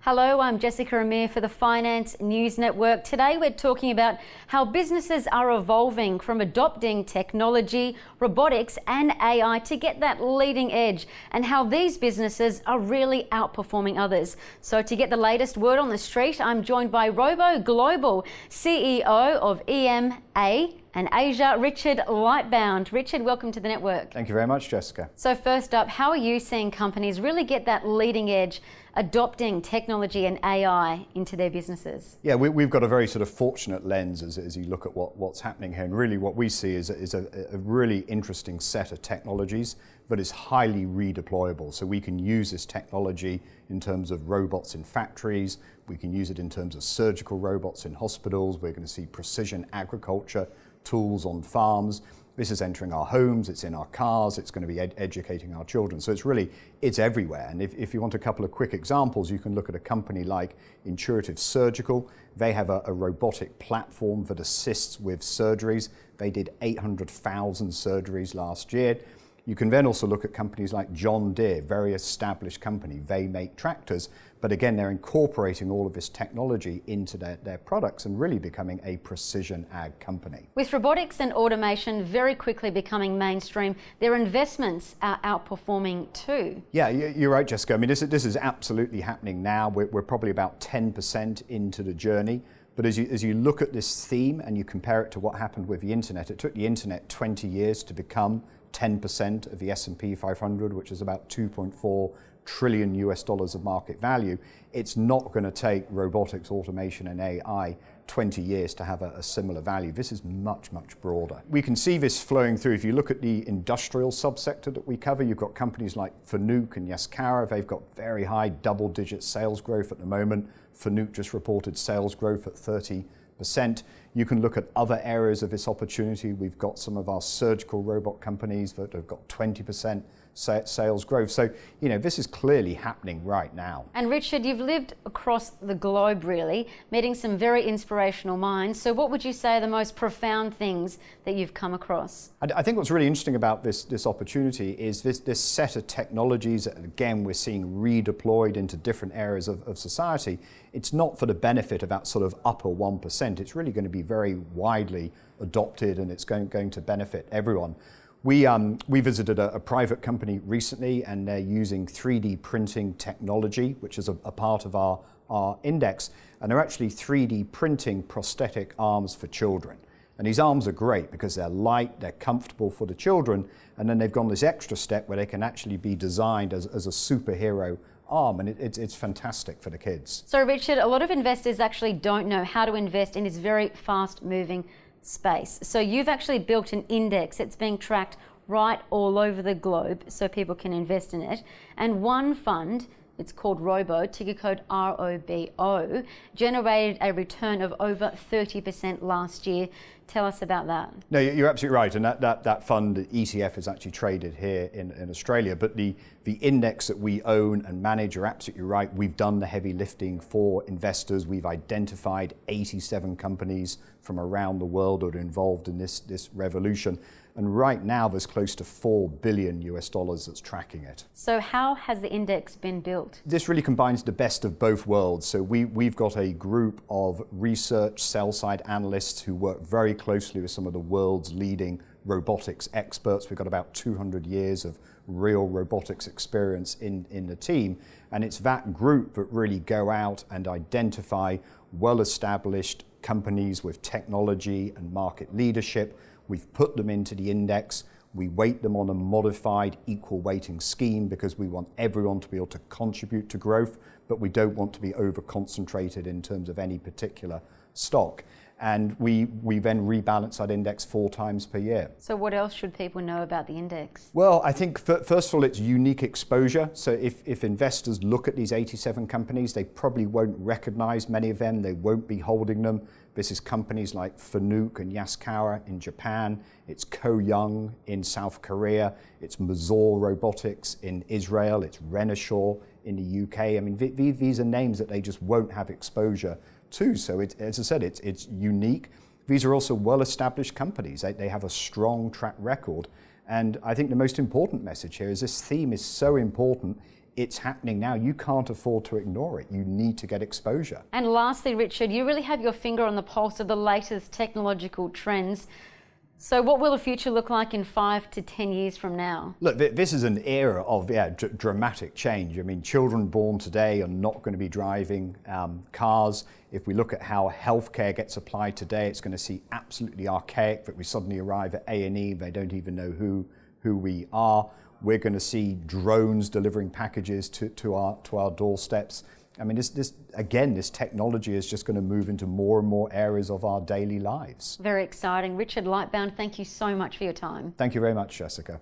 Hello, I'm Jessica EMEA for the Finance News Network. Today we're talking about how businesses are evolving from adopting technology, robotics and AI to get that leading edge, and how these businesses are really outperforming others. So to get the latest word on the street, I'm joined by ROBO Global CEO of EMEA and Asia, Richard Lightbound. Richard, welcome to the network. Thank you very much, Jessica. So first up, how are you seeing companies really get that leading edge adopting technology and AI into their businesses? Yeah, we've got a very sort of fortunate lens as you look at what's happening here, and really what we see is a really interesting set of technologies that is highly redeployable. So we can use this technology in terms of robots in factories, we can use it in terms of surgical robots in hospitals, we're going to see precision agriculture tools on farms. This is entering our homes, it's in our cars, it's going to be educating our children. So it's everywhere. And if you want a couple of quick examples, you can look at a company like Intuitive Surgical. They have a robotic platform that assists with surgeries. They did 800,000 surgeries last year. You can then also look at companies like John Deere, very established company. They make tractors, but again, they're incorporating all of this technology into their products and really becoming a precision ag company. With robotics and automation very quickly becoming mainstream, their investments are outperforming too. Yeah, you're right, Jessica. I mean, this is absolutely happening now. We're probably about 10% into the journey. But as you look at this theme and you compare it to what happened with the internet, it took the internet 20 years to become 10% of the S&P 500, which is about $2.4 trillion of market value. It's not going to take robotics, automation and AI 20 years to have a similar value. This is much, much broader. We can see this flowing through. If you look at the industrial subsector that we cover, you've got companies like Fanuc and Yaskawa. They've got very high double-digit sales growth at the moment. Fanuc just reported sales growth at 30%. You can look at other areas of this opportunity. We've got some of our surgical robot companies that have got 20% sales growth. So, you know, this is clearly happening right now. And Richard, you've lived across the globe really, meeting some very inspirational minds. So what would you say are the most profound things that you've come across? I think what's really interesting about this opportunity is this set of technologies that, again, we're seeing redeployed into different areas of society. It's not for the benefit of that sort of upper 1%. It's really going to be very widely adopted, and it's going to benefit everyone. We visited a private company recently, and they're using 3D printing technology, which is a part of our index, and they're actually 3D printing prosthetic arms for children. And these arms are great because they're light, they're comfortable for the children, and then they've gone this extra step where they can actually be designed as a superhero arm, and it's fantastic for the kids. So Richard, a lot of investors actually don't know how to invest in this very fast moving space. So you've actually built an index. It's being tracked right all over the globe so people can invest in it. And one fund, it's called ROBO, ticker code ROBO, generated a return of over 30% last year. Tell us about that. No, you're absolutely right, and that fund, ETF, is actually traded here in Australia, but the index that we own and manage, are absolutely right. We've done the heavy lifting for investors. We've identified 87 companies from around the world that are involved in this revolution. And right now there's close to $4 billion that's tracking it. So how has the index been built? This really combines the best of both worlds. So we've got a group of research sell-side analysts who work very closely with some of the world's leading robotics experts. We've got about 200 years of real robotics experience in the team. And it's that group that really go out and identify well-established companies with technology and market leadership. We've put them into the index. We weight them on a modified equal weighting scheme because we want everyone to be able to contribute to growth, but we don't want to be over-concentrated in terms of any particular stock. And we then rebalance that index 4 times per year. So what else should people know about the index? Well, I think first of all, it's unique exposure. So if investors look at these 87 companies, they probably won't recognize many of them. They won't be holding them. This is companies like Fanuc and Yaskawa in Japan. It's Ko-Young in South Korea. It's Mazor Robotics in Israel. It's Renishaw in the UK. I mean, these are names that they just won't have exposure to. So as I said, it's unique. These are also well-established companies. They have a strong track record. And I think the most important message here is this theme is so important. it's happening now. You can't afford to ignore it. You need to get exposure. And lastly, Richard, you really have your finger on the pulse of the latest technological trends. So what will the future look like in 5 to 10 years from now? Look, this is an era of dramatic change. I mean, children born today are not going to be driving cars. If we look at how healthcare gets applied today, it's going to see absolutely archaic that we suddenly arrive at A&E, they don't even know who we are. We're going to see drones delivering packages to our doorsteps. I mean, this technology is just going to move into more and more areas of our daily lives. Very exciting. Richard Lightbound, thank you so much for your time. Thank you very much, Jessica.